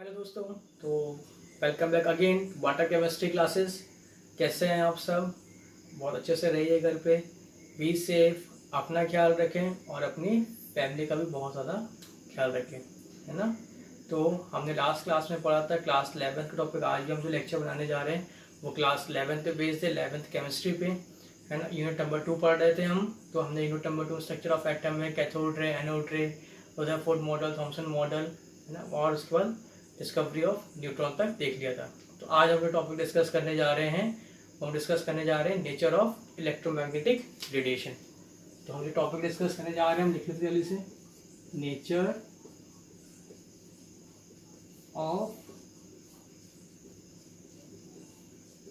Hello दोस्तों, तो welcome back again water chemistry classes. कैसे हैं आप सब? बहुत अच्छे से रहिए घर पे, बी सेफ, अपना ख्याल रखें और अपनी फैमिली का भी बहुत ज़्यादा ख्याल रखें, है ना। तो हमने लास्ट क्लास में पढ़ा था क्लास 11 का टॉपिक। आज भी हम जो लेक्चर बनाने जा रहे हैं वो क्लास 11 पे बेस्ड है, 11th केमिस्ट्री पे, है ना। यूनिट नंबर 2 पढ़ रहे थे हम, तो हमने unit number 2 structure of atom में कैथोड रे, एनोड रे, रदरफोर्ड मॉडल, थॉमसन मॉडल, है ना, और उसके बाद डिस्कवरी ऑफ न्यूट्रॉन तक देख लिया था। तो आज हम जो टॉपिक डिस्कस करने जा रहे हैं हम डिस्कस करने जा रहे हैं नेचर ऑफ इलेक्ट्रोमैग्नेटिक रेडिएशन। तो हम जो टॉपिक डिस्कस करने जा रहे हैं हम लिख लेते जल्दी से, नेचर ऑफ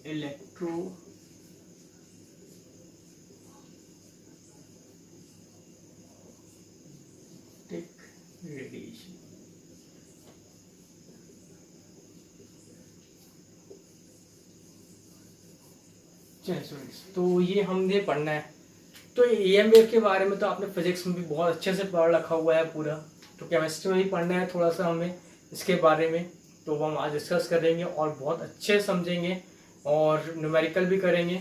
इलेक्ट्रोमैग्नेटिक रेडिएशन। चलिए स्टूडेंट्स, तो ये हमने पढ़ना है। तो EM वेव के बारे में तो आपने फिजिक्स में भी बहुत अच्छे से पढ़ रखा हुआ है पूरा, तो केमिस्ट्री में भी पढ़ना है थोड़ा सा हमें इसके बारे में। तो हम आज डिस्कस करेंगे और बहुत अच्छे समझेंगे और न्यूमेरिकल भी करेंगे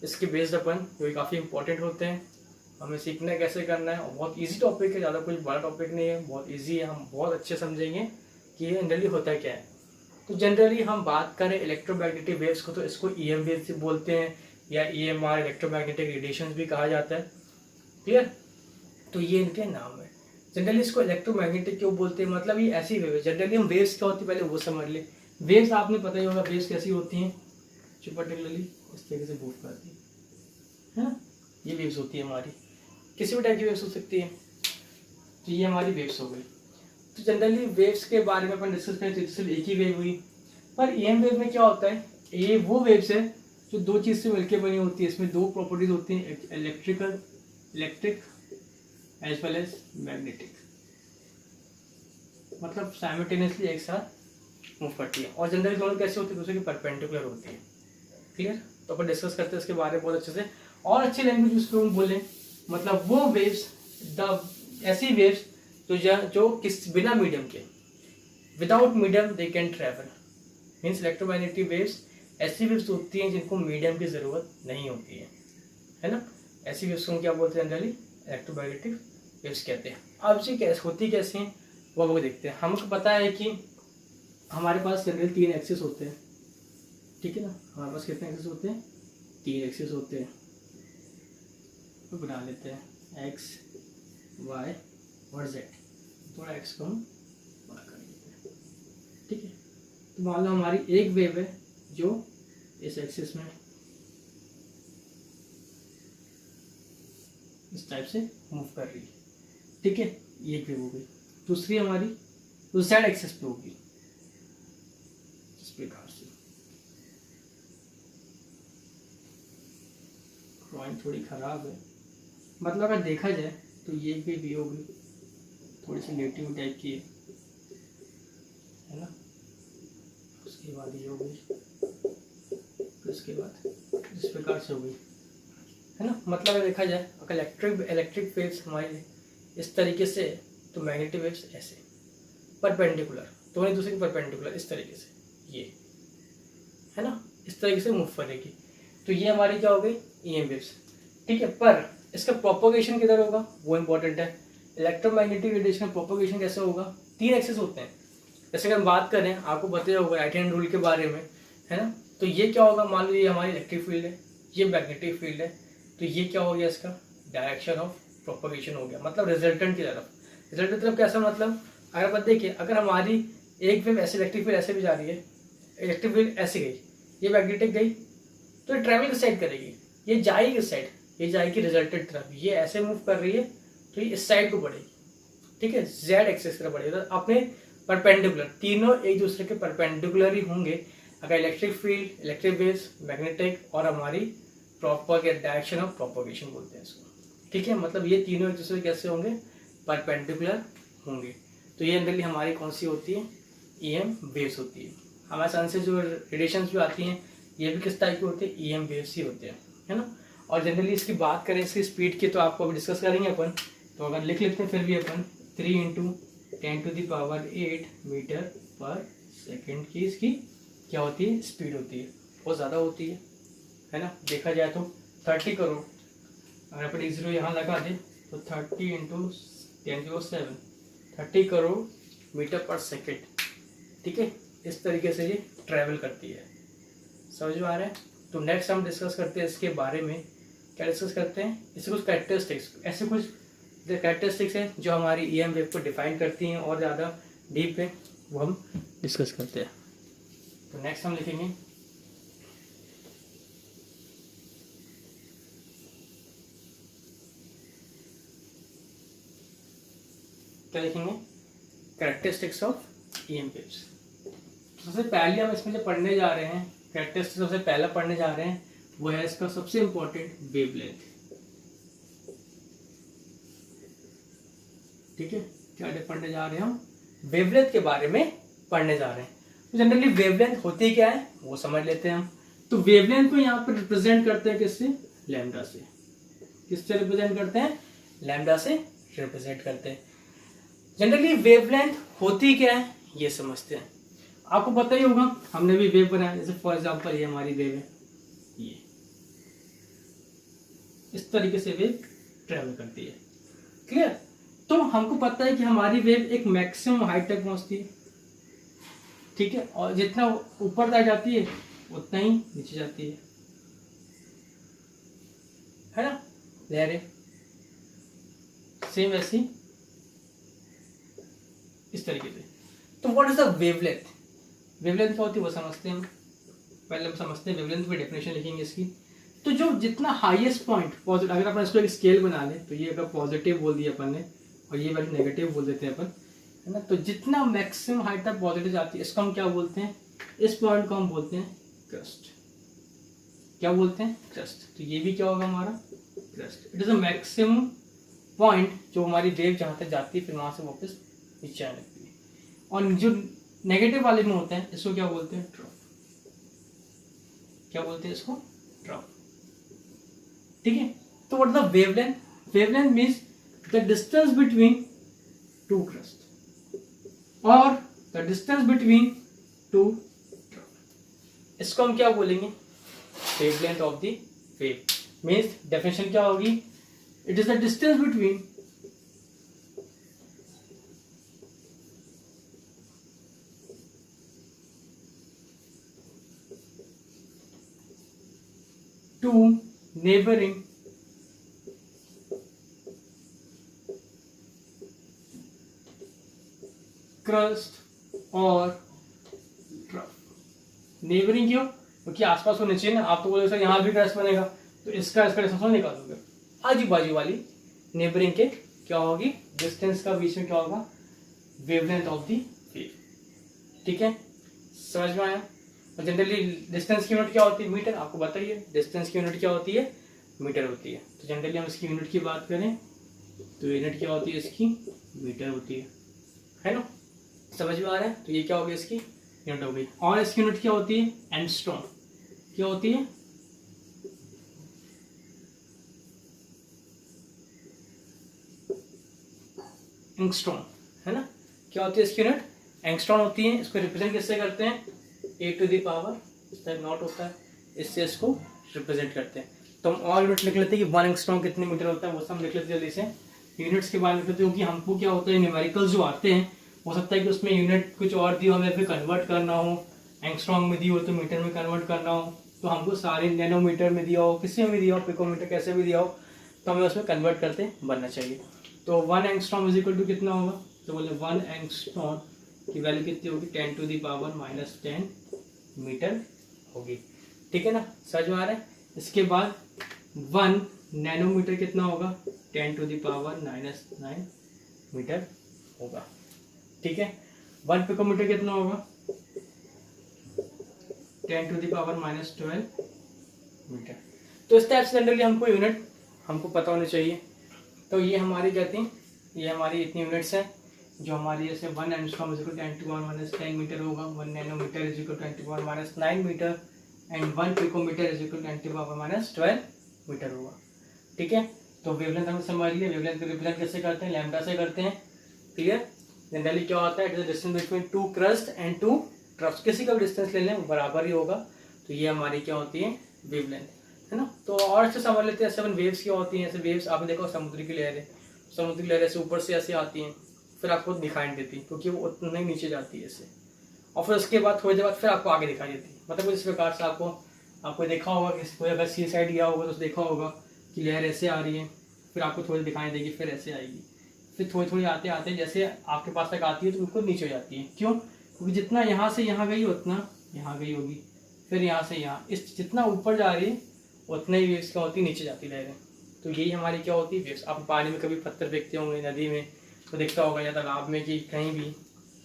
इसके बेस्ड अपन, जो काफ़ी इंपॉर्टेंट होते हैं। हमें सीखना है कैसे करना है और बहुत ईजी टॉपिक है, ज़्यादा कुछ बड़ा टॉपिक नहीं है, बहुत ईजी है। हम बहुत अच्छे समझेंगे कि ये जनरली होता क्या है। तो जनरली हम बात करें इलेक्ट्रोमैग्नेटिक वेव्स को तो इसको EM वेव्स बोलते हैं या EMR इलेक्ट्रोमैग्नेटिक रेडिएशन भी कहा जाता है। क्लियर? तो ये इनके नाम है। जनरली इसको इलेक्ट्रोमैग्नेटिक क्यों बोलते हैं, मतलब ये ऐसी वेव है। जनरली हम वेव्स क्या होती है पहले वो समझ ले। वेव्स आपने पता ही होगा वेव्स कैसी होती हैं, जो पर्टिकुलरली इस तरीके से मूव करती है ना। ये वेव्स होती है हमारी, किसी भी टाइप की वेव्स हो सकती है। तो ये हमारी वेव्स हो गई। तो जनरली वेव्स के बारे में अपन डिस्कस करें तो सिर्फ एक ही वेव हुई, पर EM वेव में क्या होता है, ये वो वेव्स है जो दो चीज़ से मिलकर बनी होती है। इसमें दो प्रॉपर्टीज होती हैं, electric as well as magnetic, मतलब साइमल्टेनियसली एक साथ मूव करती है। और जनरली दोनों कैसे होती है, दूसरे की परपेंडिकुलर होती है। क्लियर? तो अपन डिस्कस करते हैं इसके बारे में बहुत अच्छे से और अच्छी लैंग्वेज यूज करूँ बोले, मतलब वो वेव्स, ऐसी वेव्स जो किस बिना मीडियम के, without medium they can travel. Means electromagnetic waves ऐसी वेव्स होती हैं जिनको मीडियम की ज़रूरत नहीं होती है ना। ऐसी वेव्स को क्या बोलते हैं, जनरली इलेक्ट्रोमैग्नेटिक वेव्स कहते हैं। अब जी कैसे होती कैसे हैं वो देखते हैं। हमको पता है कि हमारे पास जनरली 3 एक्सिस होते हैं, ठीक है ना। हमारे पास कितने एक्सिस होते हैं, 3 एक्सिस होते हैं। तो बना लेते हैं X, Y और Z। थोड़ा X को हम बड़ा कर लेते हैं, ठीक है। तो मान लो हमारी एक वेव है जो इस एक्सिस में इस टाइप से मूव कर रही है, ठीक है, ये एक वेव हो गई। दूसरी हमारी तो Z एक्सिस पे होगी इस प्रकार से। ड्राइंग थोड़ी खराब है, मतलब अगर देखा जाए तो ये एक वेव होगी, थोड़ी सी नेगेटिव टाइप की है ना। उसके बाद ये हो गई, फिर उसके बाद इस प्रकार से हो गई, है ना। मतलब अगर देखा जाए अगर इलेक्ट्रिक वेव्स हमारी इस तरीके से, तो मैग्नेटिक वेव्स ऐसे परपेंडिकुलर, दोनों एक दूसरे के परपेंडिकुलर इस तरीके से, ये है ना, इस तरीके से मूव करेगी। तो ये हमारी क्या हो गई, EM वेव्स, ठीक है। पर इसका प्रोपोगेशन किधर होगा वो इंपॉर्टेंट है। इलेक्ट्रोमैग्नेटिक रेडिएशन प्रोपोगेशन कैसे होगा, 3 एक्सिस होते हैं। जैसे अगर हम बात करें, आपको पता ही होगा राइट हैंड रूल के बारे में, है ना। तो ये क्या होगा, मान लो ये हमारी इलेक्ट्रिक फील्ड है, ये मैग्नेटिक फील्ड है, तो ये क्या हो गया, इसका डायरेक्शन ऑफ प्रोपोगेशन हो गया, मतलब रिजल्टेंट की तरफ। रिजल्टेंट की तरफ कैसा, मतलब अगर आप देखिए, अगर हमारी एक वेव ऐसे इलेक्ट्रिक फील्ड ऐसे भी जा रही है, इलेक्ट्रिक फील्ड ऐसे गई, ये मैग्नेटिक गई, तो ये ट्रैवल किस साइड करेगी, ये जाएगी किस साइड, ये जाएगी रिजल्टेंट तरफ। ये ऐसे मूव कर रही है तो ये इस साइड को बढ़ेगी, ठीक है, Z एक्सिस तरफ बढ़ेगी। तो अपने परपेंडिकुलर, तीनों एक दूसरे के परपेंडिकुलर ही होंगे अगर electric field, electric waves, magnetic और हमारी डायरेक्शन ऑफ प्रोपोगेशन बोलते हैं इसको, ठीक है। मतलब ये तीनों एक दूसरे कैसे होंगे, परपेंडिकुलर होंगे। तो ये जनरली हमारी कौन सी होती है, EM वेव्स होती है। हमारे सन से जो रेडिएशन जो आती हैं ये भी किस टाइप की होती है, EM वेव्स ही होते हैं, है ना। और जनरली इसकी बात करें इसकी स्पीड की, तो आपको अभी डिस्कस करेंगे अपन। तो अगर लिख लेते हैं फिर भी अपन 3 × 10⁸ मीटर पर सेकेंड की इसकी क्या होती है, स्पीड होती है, बहुत ज़्यादा होती है ना। देखा जाए तो 30 करोड़, अगर अपन 1 0 यहाँ लगा दें तो 30 इंटू 10⁻⁷ 30 करोड़ मीटर पर सेकेंड, ठीक है। इस तरीके से ये ट्रैवल करती है, समझ में आ रहा है। तो नेक्स्ट हम डिस्कस करते हैं इसके बारे में, क्या डिस्कस करते हैं, इससे कुछ कैरेक्टरिस्टिक्स, ऐसे कुछ कैरेक्टरिस्टिक्स हैं जो हमारी EM वेव को डिफाइन करती हैं और ज़्यादा डीप है, वो हम डिस्कस करते हैं। तो नेक्स्ट हम लिखेंगे क्या लिखेंगे, कैरेक्टरिस्टिक्स ऑफ EM वेव्स। सबसे पहले हम इसमें जो पढ़ने जा रहे हैं, कैरेक्टरिस्टिक्स सबसे पहला पढ़ने जा रहे हैं, वो है इसका सबसे इंपॉर्टेंट वेवलेंथ, ठीक है। क्या पढ़ने जा रहे हैं हम, वेवलेंथ के बारे में पढ़ने जा रहे हैं। तो जनरली वेवलेंथ होती क्या है वो समझ लेते हैं हम। तो वेवलेंथ को यहाँ पर रिप्रेजेंट करते हैं किससे, लैम्डा से। किससे रिप्रेजेंट करते हैं, लैम्डा से रिप्रेजेंट करते हैं। जनरली वेवलेंथ होती क्या है ये समझते हैं। आपको पता ही होगा, हमने भी वेव बनाया, जैसे फॉर एग्जांपल ये हमारी वेव है, ये इस तरीके से वेव ट्रेवल करती है, क्लियर। तो हमको पता है कि हमारी वेव एक मैक्सिमम हाइट तक पहुंचती है, ठीक है, और जितना ऊपर तक जाती है उतना ही नीचे जाती है ना, लहरें सेम ऐसी इस तरीके से। तो what is the wavelength, wavelength क्या होती है वो समझते हैं हम। पहले हम समझते हैं वेवलेंथ की डेफिनेशन लिखेंगे इसकी। तो जो जितना हाईएस्ट पॉइंट पॉजिटिव, अगर अपन इसको एक स्केल बना ले तो ये अगर पॉजिटिव बोल दिया अपन ने और ये वाली नेगेटिव बोल देते हैं अपन, है ना। तो जितना मैक्सिमम हाइट तक पॉजिटिव जाती है इसको हम क्या बोलते हैं, इस पॉइंट को हम बोलते हैं क्रस्ट। क्या बोलते हैं, क्रस्ट। तो ये भी क्या होगा हमारा crust. It is a maximum point जो हमारी वेव जहाँ तक जाती है फिर वहां से वापस नीचे आने लगती है। और जो नेगेटिव वाले में होते हैं इसको क्या बोलते हैं, ड्रॉप। क्या बोलते हैं इसको, ड्रॉप, ठीक है। तो what the wavelength, wavelength means the distance between two crust और the distance between two drop. इसको हम क्या बोलेंगे, wavelength of the wave. Means definition क्या होगी, it is the distance between two neighboring crust और trough। नेबरिंग क्यों, क्योंकि आसपास होने चाहिए ना। आप तो बोलोगे सर यहाँ भी क्रस्ट बनेगा तो इसका डिस्टेंस निकालोगे, आजू बाजू वाली नेबरिंग के क्या होगी, डिस्टेंस का बीच में क्या होगा, वेवलेंथ ऑफ दी वेव, ठीक है। समझ में आया। जनरली डिस्टेंस की यूनिट क्या होती है, मीटर। आपको बताइए डिस्टेंस की यूनिट क्या होती है, मीटर होती है। तो जनरली हम इसकी यूनिट की बात करें तो यूनिट क्या होती है इसकी, मीटर होती है ना। समझ में आ रहा है। तो ये क्या होगी, इसकी यूनिट हो गई। और इसकी यूनिट क्या होती है, एंगस्ट्रॉम। क्या होती है, एंगस्ट्रॉम, है ना। क्या होती है इसकी यूनिट, एंगस्ट्रॉम होती है। इसको रिप्रेजेंट किससे करते हैं, A⁻⁴ इस टाइप नॉट होता है, इससे इसको रिप्रेजेंट करते हैं। तो हम और यूनिट लिख लेते हैं कि 1 एंगस्ट्रॉम कितने मीटर होता है, वो सब लिख लेते हैं जल्दी से। यूनिट्स के बारे में लिख लेते हैं क्योंकि हमको क्या होता है, न्यूमेरिकल्स जो आते हैं हो सकता है कि उसमें यूनिट कुछ और दी हो, हमें फिर कन्वर्ट करना हो, एंगस्ट्रॉम में दी हो तो मीटर में कन्वर्ट करना हो, तो हमको सारे नैनोमीटर में दिया हो, किसी में भी दिया हो, पिकोमीटर कैसे भी दिया हो, तो हमें उसमें कन्वर्ट करते बनना चाहिए। तो 1 एंगस्ट्रॉम इज इक्वल टू कितना होगा, तो बोले 1 एंगस्ट्रॉम की वैल्यू कितनी होगी, 10⁻⁻10 मीटर होगी, ठीक है ना। समझ में आ रहा है। इसके बाद 1 नैनोमीटर कितना होगा, 10⁻⁹ मीटर होगा, ठीक है। 1 पिकोमीटर कितना होगा, 10⁻⁻12 मीटर। तो इस टाइप से जनरली हमको यूनिट हमको पता होनी चाहिए। तो ये हमारी कहती हैं, ये हमारी इतनी यूनिट्स हैं जो हमारी जैसे 1 angstrom is equal to 10⁻⁻10 metre होगा, 1 nanometre is equal to 10⁻⁹ metre and 1 picometre is equal to 10⁻⁻12 metre होगा, ठीक है। तो वेवलेंथ हमने समझ लिया। वेवलेंथ को रिप्रेजेंट कैसे करते हैं, लैम्डा से करते हैं, क्लियर। जनरली क्या होता है, it is the distance between two crest and two trough किसी का भी डिस्टेंस ले लें वो बराबर ही होगा। तो ये हमारी क्या होती है, वेवलेंथ, है ना। तो और अच्छे समझ लेते हैं, 7 वेव्स क्या होती हैं। ऐसे वेव्स आपने देखो समुद्री की लहरें, समुद्री लहरें से ऊपर से ऐसे आती हैं, फिर आपको दिखाई नहीं देती क्योंकि वो उतना ही नीचे जाती है ऐसे, और फिर उसके बाद थोड़ी देर बाद फिर आपको आगे दिखाई देती है। मतलब इस प्रकार से आपको देखा होगा कि कोई अगर सी साइड गया होगा तो देखा होगा कि लहर ऐसे आ रही है, फिर आपको थोड़ी दिखाई देगी, फिर ऐसे आएगी, फिर थोड़ी थोड़ी आते आते जैसे आपके पास तक आती है तो बिल्कुल नीचे हो जाती है। क्यों? क्योंकि जितना यहाँ से यहाँ गई उतना यहाँ गई होगी, फिर यहाँ से यहाँ, इस जितना ऊपर जा रही है उतने ही वेव्स क्या होती है, नीचे जाती लहरें। तो यही हमारी क्या होती है, वेव्स। आप पानी में कभी पत्थर फेंकते होंगे, नदी में तो देखता होगा या तालाब में कि कहीं भी,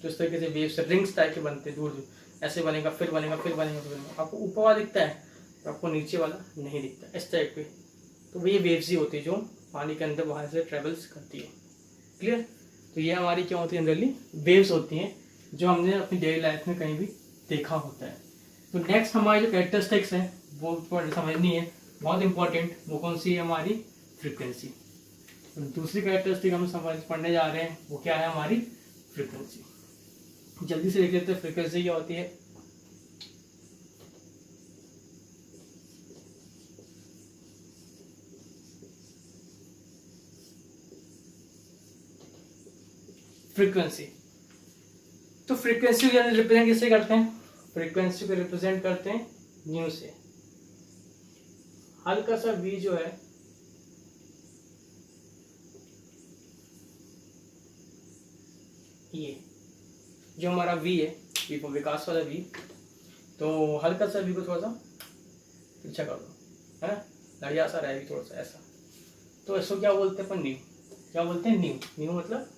तो इस तरीके से वेव्स रिंग्स टाइप के बनते हैं, दूर दूर ऐसे बनेगा, फिर बनेगा, फिर बनेगा, फिर बनेगा। आपको ऊपर वाला दिखता है तो आपको नीचे वाला नहीं दिखता, इस टाइप के। तो वही वेव्स ही होती है जो पानी के अंदर बाहर से ट्रेवल्स करती है। क्लियर? तो ये हमारी क्या होती है, जनरली वेव्स होती हैं जो हमने अपनी डेली लाइफ में कहीं भी देखा होता है। तो नेक्स्ट हमारी जो कैरेक्टरिस्टिक्स है वो समझनी है, बहुत इंपॉर्टेंट। वो कौन सी है, हमारी फ्रीक्वेंसी। तो दूसरी कैरेक्टरिस्टिक हम पढ़ने जा रहे हैं, वो क्या है, हमारी फ्रीक्वेंसी। जल्दी से देख लेते हैं फ्रीक्वेंसी क्या होती है। फ्रीक्वेंसी, तो फ्रीक्वेंसी को रिप्रेजेंट किससे करते हैं, फ्रीक्वेंसी को रिप्रेजेंट करते हैं न्यू से। हल्का सा v जो है ये जो हमारा v है, v को विकास वाला v, तो हल्का सा v को थोड़ा सा पीछा कर दो, है ना, लड़िया सा रहेगी थोड़ा सा ऐसा। तो इसको क्या बोलते हैं अपन, न्यू। क्या बोलते हैं, न्यू। न्यू मतलब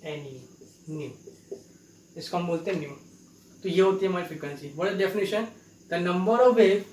न्यू, इसको हम बोलते हैं न्यू। तो ये होती है हमारी frequency. What is definition, the number of wave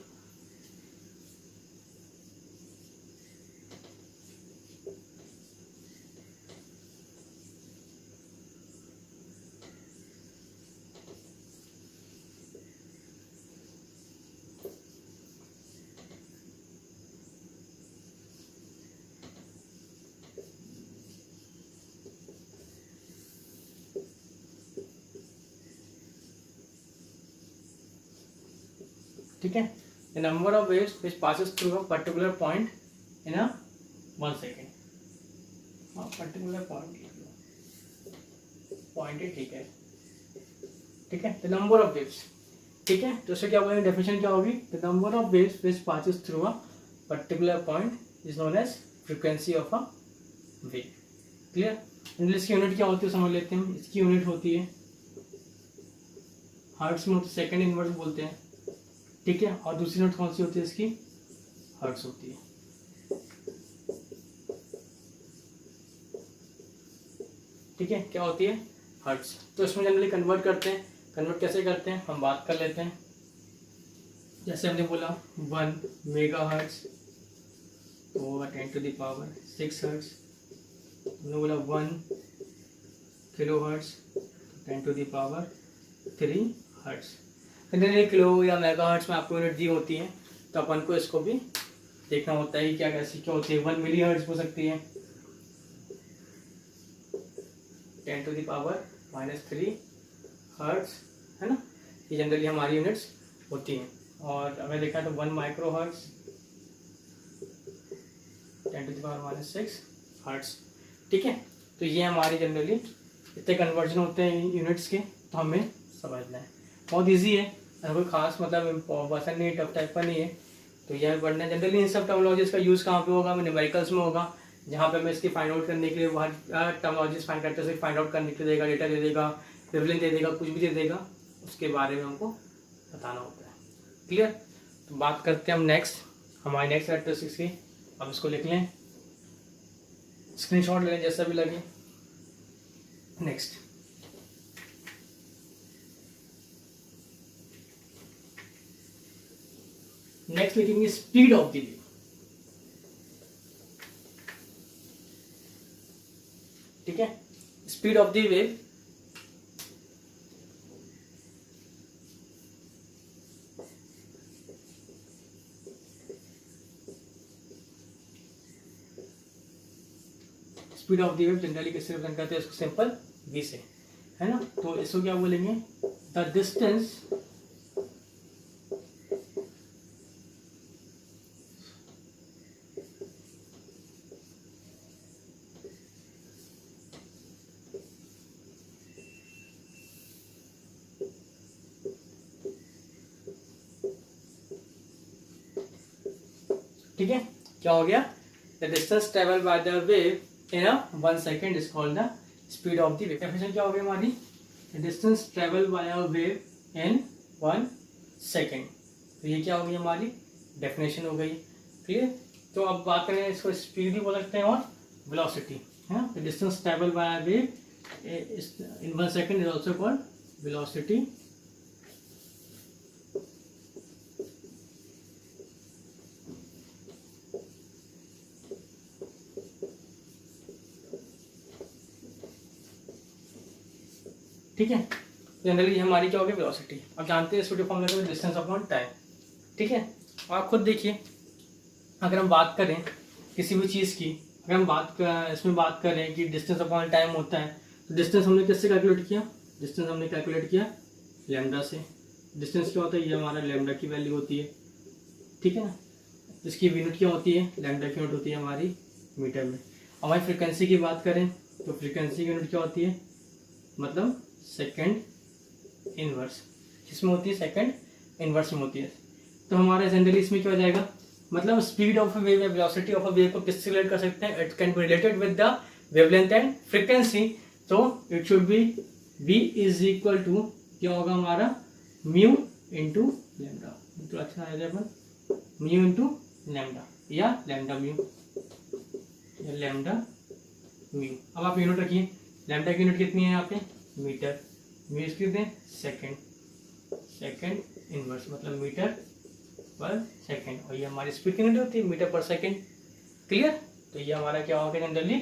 ठीक है, the number of waves which passes through a particular point in a 1 second. Particular point ही ठीक है, ठीक है, द नंबर ऑफ वेव्स। ठीक है, तो इससे क्या बोलेंगे, डेफिनेशन क्या होगी, the number of waves which passes through a particular point is known as frequency of a wave. Clear? इसकी यूनिट क्या होती है समझ लेते हैं। इसकी यूनिट होती है हर्ट्स में होती है, सेकेंड इनवर्स बोलते हैं, ठीक है। और दूसरी यूनिट कौन सी होती है इसकी, हर्ट्स होती है, ठीक है। क्या होती है, हर्ट्स। तो इसमें जनरली कन्वर्ट करते हैं, कन्वर्ट कैसे करते हैं हम बात कर लेते हैं। जैसे हमने बोला 1 मेगा हर्ट्स तो 10⁻6 हर्ट्स, हमने बोला 1 kilo hertz 10⁻3 hertz. Generally kilo या मेगा हर्ट्स में आपको यूनिट दी होती है, तो अपन को इसको भी देखना होता है क्या कैसी क्या होती है। 1 मिली हर्ट्स हो सकती है, 10⁻³ हर्ट्स, है ना। ये जनरली हमारी यूनिट्स होती हैं। और अगर देखा तो 1 माइक्रो हर्ट्स 10⁻6 हर्ट्स, ठीक है। तो ये हमारी जनरली इतने कन्वर्जन होते हैं यूनिट्स के, तो हमें समझना है। बहुत इजी है, कोई खास मतलब पसंद नहीं, टफ टाइप का नहीं है। तो यह पढ़ना जनरली इन सब टर्मिनोलॉजीज का यूज़ कहाँ पे होगा, न्यूमेरिकल्स में होगा, जहाँ पे हमें इसकी फाइंड आउट करने के लिए वहाँ टर्मिनोलॉजीज फाइंड करते हैं, फाइंड आउट करने के लिए देगा, डेटा दे देगा, वेवलेंथ दे देगा, कुछ भी दे देगा, उसके बारे में हमको बताना होता है। क्लियर? तो बात करते हैं हम नेक्स्ट, हमारी नेक्स्ट कैरेक्टरिस्टिक्स की। अब इसको लिख लें, स्क्रीनशॉट ले लें जैसा भी लगे। नेक्स्ट लिखेंगे स्पीड ऑफ द वेव। ठीक है, speed of the wave generally किससे रिप्रेजेंट करते हैं, इसको सिंपल v से, है ना। तो इसको क्या बोलेंगे, द द डिस्टेंस ठीक है, क्या हो गया, the distance travel by the wave in 1 second is called the speed of the wave. Definition क्या हो गई हमारी, the distance travel by a wave in 1 second. तो ये क्या हो गई हमारी डेफिनेशन हो गई, क्लियर। तो अब बात करें, इसको स्पीड भी बोल सकते हैं और वेलोसिटी, है ना। The distance travel by a wave in 1 second is also called velocity. ठीक है, जनरली हमारी क्या होगी वेलोसिटी। अब जानते हैं स्पीड फॉर्मूला का डिस्टेंस अपॉन टाइम। ठीक है, आप खुद देखिए, अगर हम बात करें किसी भी चीज़ की, अगर हम इसमें बात करें कि डिस्टेंस अपॉन टाइम होता है, तो डिस्टेंस हमने किससे कैलकुलेट किया, डिस्टेंस हमने कैलकुलेट किया लैम्डा से। डिस्टेंस क्या होता है, ये हमारा लैम्डा की वैल्यू होती है, ठीक है ना। इसकी यूनिट क्या होती है, लैम्डा की यूनिट होती है हमारी मीटर में। हमारी फ्रिक्वेंसी की बात करें तो फ्रिक्वेंसी की यूनिट क्या होती है, मतलब सेकंड इनवर्स, किसमें होती है, सेकंड इनवर्स में होती है। तो हमारा जनरली इसमें क्या हो जाएगा, मतलब स्पीड ऑफ अ वेव या वेलोसिटी ऑफ अ वेव को किससे रिलेट कर सकते हैं, it can be related with the wavelength and frequency. तो it should be v is equal to क्या होगा हमारा, म्यू इंटू लैम्डा। तो अच्छा आ जाए अपन, म्यू इंटू लैम्डा या लैम्डा म्यू या लैम्डा म्यू। अब आप यूनिट रखिए, लैम्डा की यूनिट कितनी है यहाँ पे, मीटर, म्यू इसकी सेकंड इनवर्स, मतलब मीटर पर सेकंड, और ये हमारी स्पीड की यूनिट होती है मीटर पर सेकंड, क्लियर। तो ये हमारा क्या हो गया जनरली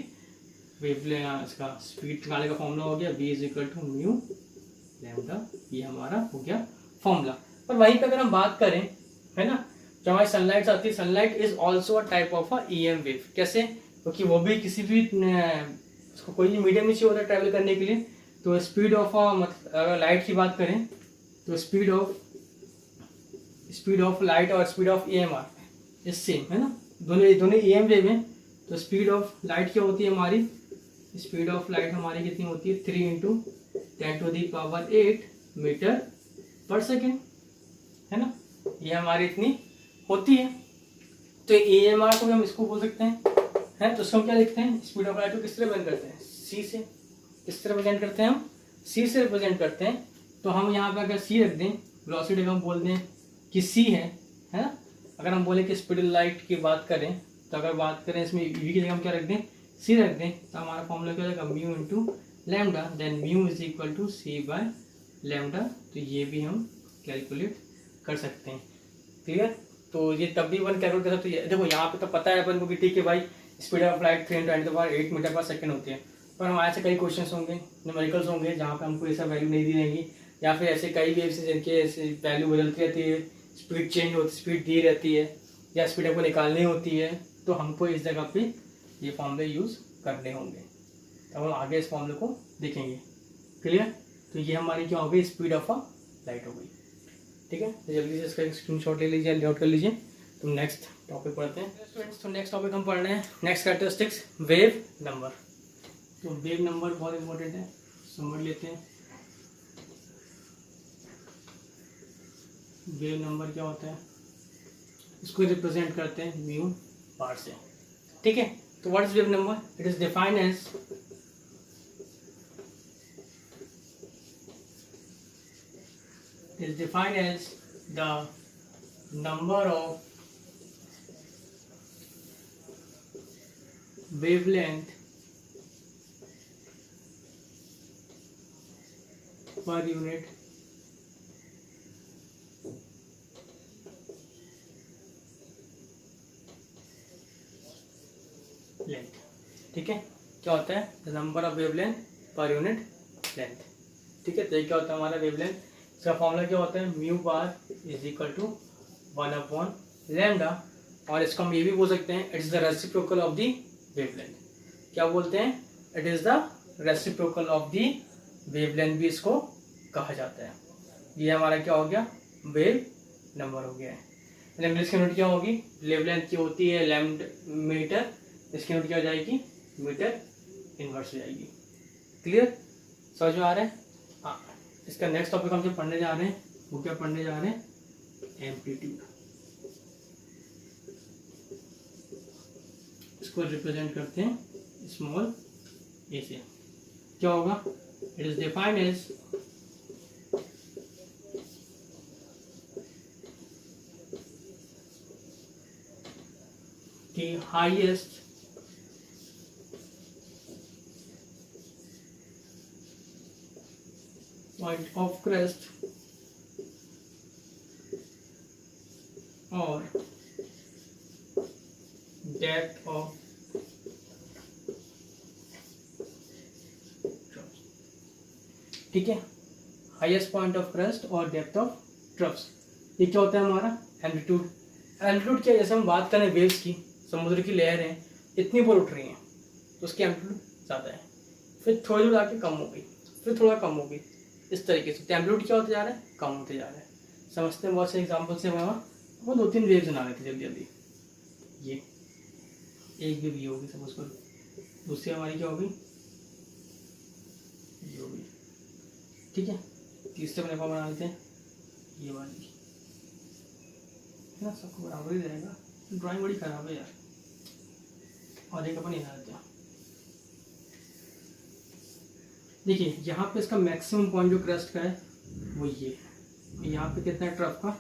इसका स्पीड निकालने का फॉर्मूला हो गया, v is equal to mu lambda, ये हमारा हो गया फॉर्मूला। पर वहीं पे अगर हम बात करें, है ना, जो हमारी सनलाइट आती है, sunlight is also a type of a EM wave. कैसे, क्योंकि वो भी किसी भी उसको कोई भी मीडियम में चाहिए होता है ट्रैवल करने के लिए। तो स्पीड ऑफ अगर लाइट की बात करें तो स्पीड ऑफ लाइट और speed of EMR is same, है ना, दोनों EM वेव हैं। तो स्पीड ऑफ लाइट क्या होती है हमारी, स्पीड ऑफ लाइट हमारी कितनी होती है, 3 × 10⁸ मीटर पर सेकेंड, है ना, ये हमारी इतनी होती है। तो EMR को भी हम इसको बोल सकते हैं, तो उसको हम क्या लिखते हैं, स्पीड ऑफ लाइट को किस तरह रिप्रेजेंट करते हैं, C से। किस तरह रिप्रेजेंट करते हैं हम, C से रिप्रेजेंट करते हैं। तो हम यहाँ पे अगर C रख दें, वेलोसिटी हम बोल दें कि C है ना। अगर हम बोले कि स्पीड लाइट की बात करें, तो अगर बात करें इसमें V की जगह हम क्या रख दें, C रख दें, तो हमारा फॉर्मूला क्या हो जाएगा, mu into lambda, then mu is equal to C by lambda. तो ये भी हम कैलकुलेट कर सकते हैं, क्लियर। तो ये तब भी वन कैलकुलेट कर सकते हैं। देखो यहाँ पे तो पता है अपन को कि ठीक है भाई, स्पीड ऑफ लाइट 3 × 10⁸ मीटर पर सेकंड होती है। पर हमारे ऐसे कई क्वेश्चंस होंगे, न्यूमेरिकल्स होंगे, जहाँ पे हमको ऐसा वैल्यू नहीं दी रहेंगी, या फिर ऐसे कई वेव्स जिनके ऐसे वैल्यू बदलती रहती है, स्पीड चेंज होती, स्पीड दी रहती है, या स्पीड आपको निकालनी होती है। तो हमको इस जगह पे ये फॉर्मूले यूज़ करने होंगे। तो हम आगे इस फॉर्मूले को देखेंगे, क्लियर। तो ये हमारी क्या हो गई, स्पीड ऑफ अ लाइट हो गई, ठीक है। तो जल्दी से इसका स्क्रीनशॉट ले लीजिए, नोट कर लीजिए। तो नेक्स्ट टॉपिक पढ़ते हैं स्टूडेंट्स। तो नेक्स्ट टॉपिक हम पढ़ रहे हैं, नेक्स्ट कैरेक्टरिस्टिक्स, वेव नंबर। तो वेव नंबर बहुत इंपॉर्टेंट है, समझ लेते हैं। वेव नंबर क्या होता है, इसको रिप्रेजेंट करते हैं म्यू बार से, ठीक है। तो what is wave number, it is defined as the number of wavelength per unit length, ठीक है। क्या होता है, the number of wavelength per unit length, ठीक है। तो ये क्या होता है हमारा वेवलेंथ, इसका फॉर्मूला क्या होता है, mu bar is equal to 1/λ। और इसको हम ये भी बोल सकते हैं, it's the reciprocal of the wavelength. क्या बोलते हैं, it is the reciprocal of the wavelength भी इसको कहा जाता है, ये हमारा क्या हो गया, वेव नंबर हो गया है। इंग्लिश की यूनिट क्या होगी, वेव लेंथ की होती है लैम्डा मीटर, इसकी यूनिट क्या हो जाएगी, मीटर इनवर्स हो जाएगी। क्लियर, समझ में आ रहा है। हाँ, इसका नेक्स्ट टॉपिक हम जो पढ़ने जा रहे हैं वो क्या पढ़ने जा रहे हैं, एम्पलीट्यूड। इसको रिप्रेजेंट करते हैं स्मॉल ए से। क्या होगा, it is defined as the highest point of crest or depth of troughs। ठीक है, हाईएस्ट पॉइंट ऑफ क्रस्ट और डेप्थ ऑफ ट्रफ्स, ये क्या होता है हमारा एम्पलीट्यूड। एम्पलीट्यूड क्या, जैसे हम बात करें वेव्स की, समुद्र की लहरें इतनी ऊपर उठ रही हैं तो उसकी एम्पलीट्यूड ज़्यादा है, फिर थोड़ी दूर आके कम हो गई, फिर थोड़ा कम हो गई, इस तरीके से एम्पलीट्यूड क्या होते जा रहा है, कम होते जा रहा है। समझते हैं, बहुत से एग्जाम्पल से वो 2-3 वेव्स बना लेते जल्दी जल्दी। ये एक वेव ये होगी सपोज करो, दूसरी हमारी क्या होगी, ये होगी, ठीक है। तीसरे अपने को बना लेते हैं ये वाली, है ना, सबको बराबर ही रहेगा। ड्राइंग बड़ी खराब है यार, और एक अपन ये लेते हैं। देखिए यहाँ पे इसका मैक्सिमम पॉइंट जो क्रस्ट का है वो ये है, यहाँ पे कितना है ट्रफ का,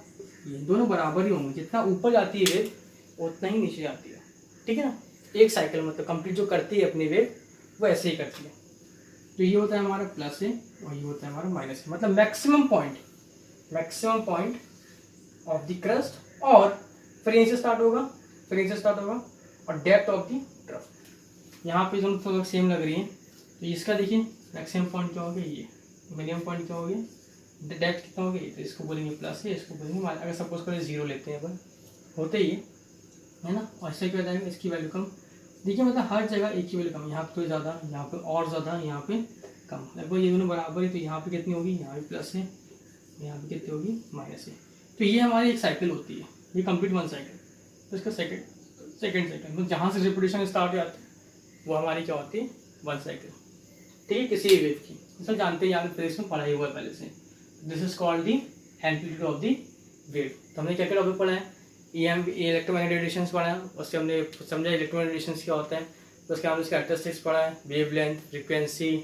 ये दोनों बराबर ही होंगे, जितना ऊपर जाती है वेव उतना ही नीचे जाती है, ठीक है ना। एक साइकिल मतलब कंप्लीट जो करती है अपनी वेव वो ऐसे ही करती है। तो ये होता है हमारा प्लस है और ये होता है हमारा माइनस है, मतलब maximum point of the crust, और फिर यहीं से स्टार्ट होगा, और डेप्थ ऑफ द ट्रफ। यहाँ पे दोनों थोड़ा सेम लग रही है, तो इसका देखिए मैक्सिमम पॉइंट क्या हो गया, ये मिनिमम पॉइंट क्या हो गया, डेप्थ कितना हो गया, तो इसको बोलेंगे प्लस है, इसको बोलेंगे माइनस। अगर सपोज करें 0 लेते हैं अपन, होते ही है ना, और इससे क्या हो जाएगा, इसकी वैल्यू कम। देखिए मतलब हर जगह एक ही वैल्यू कम, यहाँ पे ज़्यादा, यहाँ पे और ज़्यादा, यहाँ पे कम, लगभग ये दोनों बराबर है। तो यहाँ पे कितनी होगी, यहाँ पे प्लस है, यहाँ पे कितनी होगी, माइनस है। तो ये हमारी एक साइकिल होती है, ये कंप्लीट वन साइकिल। तो इसका सेकेंड साइकिल तो जहाँ से रिपीटेशन स्टार्ट हो जाती है वो हमारी क्या होती है, वन साइकिल, ठीक है, किसी वेव की। सब जानते हैं, यहाँ पे इसमें पढ़ा ही हुआ है पहले से। This is called the amplitude of the wave. तो हमने क्या क्या टॉपिक पढ़ा है, इलेक्ट्रोमैग्नेटिक रेडिएशंस पढ़ा है, उससे हमने समझा इलेक्ट्रोमैग्नेटिक रेडिएशंस क्या होता है, उसके बाद उसके कैरेक्टरिस्टिक्स पढ़ा है, वेव लेंथ, फ्रीक्वेंसी,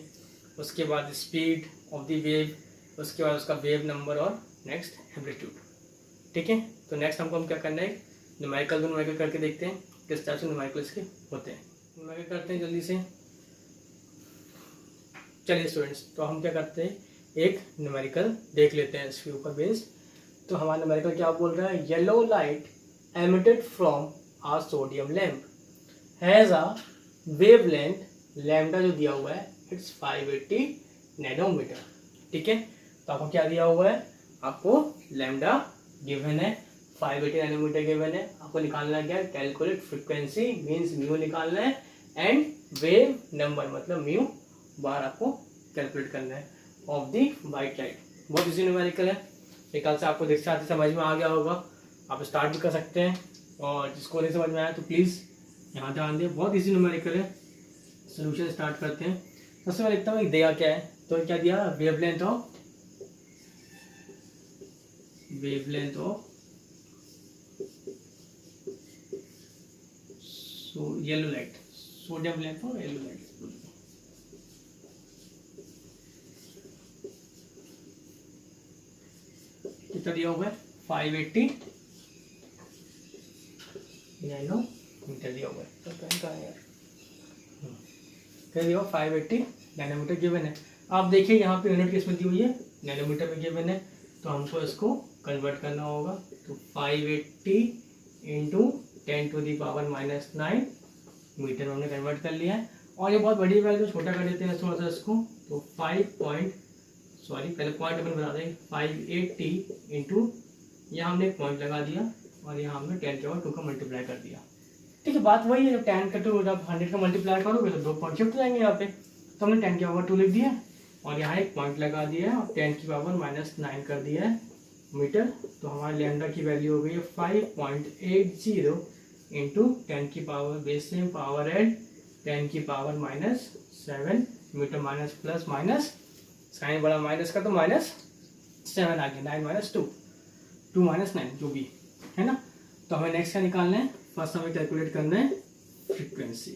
उसके बाद स्पीड ऑफ द वेव, उसके बाद उसका वेव नंबर और नेक्स्ट एम्पलीट्यूड, ठीक है। तो नेक्स्ट हमको हम क्या करना है, न्यूमेरिकल करके देखते हैं किस टाइप से न्यूमेरिकल इसके होते हैं। न्यूमेरिकल करते हैं जल्दी से। चलिए स्टूडेंट्स, तो हम क्या करते हैं, एक न्यूमेरिकल देख लेते हैं इसके ऊपर बेस्ड। तो हमारा न्यूमेरिकल क्या बोल रहा है, yellow light emitted from a sodium lamp has a wavelength, lambda जो दिया हुआ है इट्स 580 नैनोमीटर, ठीक है। तो आपको क्या दिया हुआ है, आपको लैम्डा गिवन है, 580 नैनोमीटर गिवन है। आपको निकालना क्या है, कैलकुलेट फ्रीक्वेंसी मीन्स म्यू निकालना है, एंड वेव नंबर मतलब म्यू बार आपको कैलकुलेट करना है ऑफ दी वाइट लाइट। बहुत इजी न्यूमेरिकल है, एक से आपको देखते आते समझ में आ गया होगा, आप स्टार्ट भी कर सकते हैं, और जिसको नहीं समझ में आया तो प्लीज़ यहाँ ध्यान दें, बहुत इजी न्यूमेरिकल है। सोल्यूशन स्टार्ट करते हैं। सबसे पहले देखता हूँ दिया क्या है, तो क्या दिया, wavelength of yellow light, sodium lamp और येलो लाइट, कितना दिया हुआ है, 580 नैनोमीटर दिया हुआ है। तो क्या है यार, क्या दिया हुआ, 580 नैनोमीटर गिवन है। आप देखिए यहाँ पे यूनिट किसमें दी हुई है, नैनोमीटर में गिवन है, तो हमको इसको कन्वर्ट करना होगा। तो 580 इंटू 10⁻⁻⁹ मीटर हमने कन्वर्ट कर लिया है। और ये बहुत बड़ी वैल्यू, छोटा कर देते हैं थोड़ा सा इसको, तो पहले पॉइंट अपन बता दें, 580 इंटू, यहाँ हमने एक पॉइंट लगा दिया और यहाँ हमने 10⁻² का मल्टीप्लाई कर दिया, ठीक है। बात वही है, जब 10 का 2 जब 100 का मल्टीप्लाई करोगे तो 2 पॉइंट शिफ्ट हो जाएंगे यहाँ पे, तो हमने 10⁻² लिख दिया, और यहाँ एक पॉइंट लगा दिया है और 10⁻⁻9 कर दिया है मीटर। तो हमारे लैम्डा की वैल्यू हो गई है 5.80 इंटू 10⁻⁻8 मीटर। माइनस प्लस माइनस साइन बड़ा माइनस का तो -7 आ गया, 9 - 2 2 - 9 जो भी है ना। तो हमें नेक्स्ट क्या निकालना है, फर्स्ट हमें कैलकुलेट करना है फ्रीक्वेंसी।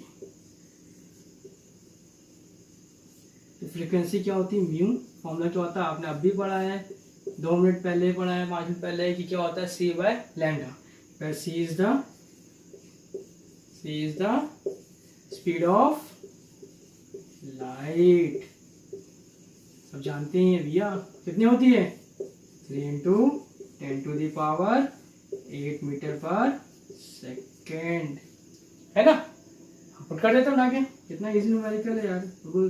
तो फ्रीक्वेंसी क्या होती है, म्यू फॉर्मूला क्या होता है आपने अब भी पढ़ा है, 2 मिनट पहले पढ़ा है, 5 मिनट पहले कि क्या होता है c/λ, where c is the speed of light। सब जानते हैं भैया कितनी होती है, 3 × 10⁸ मीटर पर सेकेंड, है ना। पुट कर देता हूँ आगे, कितना इजी न्यूमेरिकल है यार, बिल्कुल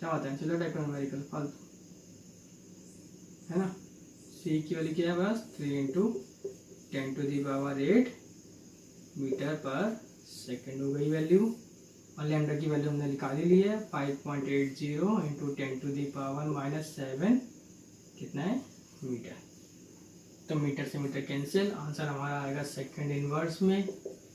क्या होता है चलो टाइप का न्यूमेरिकल फालतू, है ना। c की वैल्यू क्या है बस 3 × 10⁸ मीटर पर सेकेंड हो गई वैल्यू। और लैम्डा की वैल्यू हमने निकाल ही ली है 5.80 इंटू 10⁻⁻7 कितना है मीटर। तो मीटर से मीटर कैंसिल, आंसर हमारा आएगा सेकंड इनवर्स में।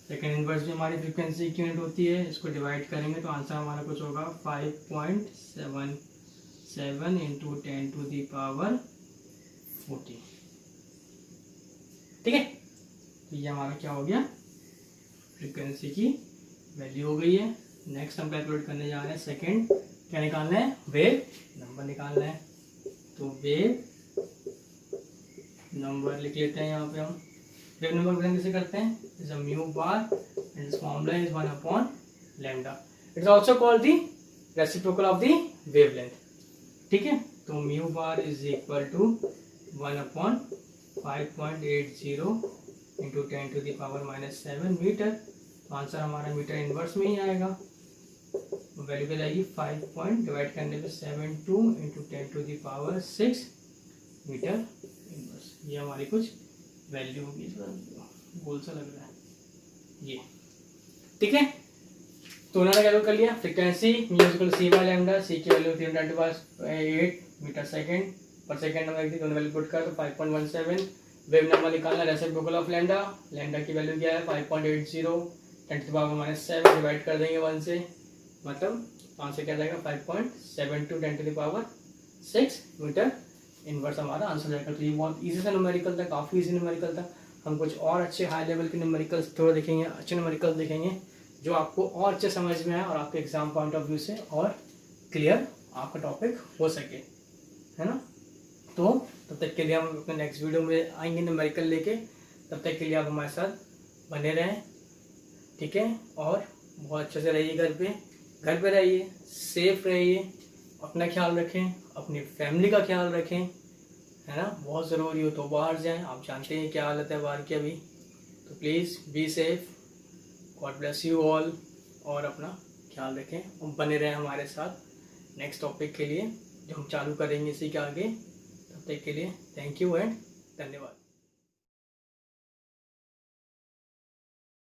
सेकंड इनवर्स में हमारी फ्रीक्वेंसी की यूनिट होती है, इसको डिवाइड करेंगे तो आंसर हमारा कुछ होगा 5.77 इंटू 10⁻40। ठीक है, तो ये हमारा क्या हो गया, फ्रीक्वेंसी की वैल्यू हो गई है। नेक्स्ट हम कैलकुलेट करने जा रहे हैं सेकंड, क्या निकालना है, वेव नंबर निकालना है। तो वेव नंबर लिख लेते हैं यहाँ पे हम। वेव नंबर प्रेजेंट कैसे करते हैं, is a mu bar and its formula is 1/λ। It's also called the reciprocal of the wavelength. ठीक है, तो mu bar is equal to 1/5.80 into 10⁻⁻7 metre. तो आंसर हमारा मीटर इनवर्स में ही आएगा, वैल्यू क्या जाएगी 5 पॉइंट डिवाइड करने पे 72 इंटू 10⁶ मीटर इनवर्स। ये हमारी कुछ वैल्यू होगी, गोल सा लग रहा है ये। ठीक है, तो उन्होंने कैलकुलेट कर लिया फ्रीक्वेंसी म्यूजिकल c/λ, c की वैल्यू 310⁸ मीटर सेकेंड पर सेकेंड हमने दी, दोनों वैल्यू पुट कर तो 5.17। वेव नंबर निकालना रेसिप्रोकल ऑफ लैम्डा, लैम्डा की वैल्यू क्या है 5.80 10⁻⁻7 डिवाइड कर देंगे 1 से, मतलब आंसर क्या जाएगा 5.72 10⁻6 मीटर इनवर्स हमारा आंसर जाएगा। तो ये बहुत इजी सा न्यूमेरिकल था, काफ़ी इजी न्यूमेरिकल था। हम कुछ और अच्छे हाई लेवल के न्यूमेरिकल्स थोड़ा देखेंगे, अच्छे न्यूमेरिकल्स देखेंगे जो आपको और अच्छे समझ में आए और आपके एग्जाम पॉइंट ऑफ व्यू से और क्लियर आपका टॉपिक हो सके, है ना। तो तब तक के लिए हम अपने नेक्स्ट वीडियो में आएंगे न्यूमेरिकल लेके, तब तक के लिए आप हमारे साथ बने रहें। ठीक है, और बहुत अच्छे से रहिए, घर पे रहिए, सेफ रहिए, अपना ख्याल रखें, अपनी फैमिली का ख्याल रखें, है ना। बहुत ज़रूरी हो तो बाहर जाएं, आप जानते हैं क्या हालत है बाहर की अभी, तो please be safe, God bless you all, और अपना ख्याल रखें और बने रहें हमारे साथ नेक्स्ट टॉपिक के लिए जो हम चालू करेंगे इसी के आगे। तब तक के लिए थैंक यू एंड धन्यवाद।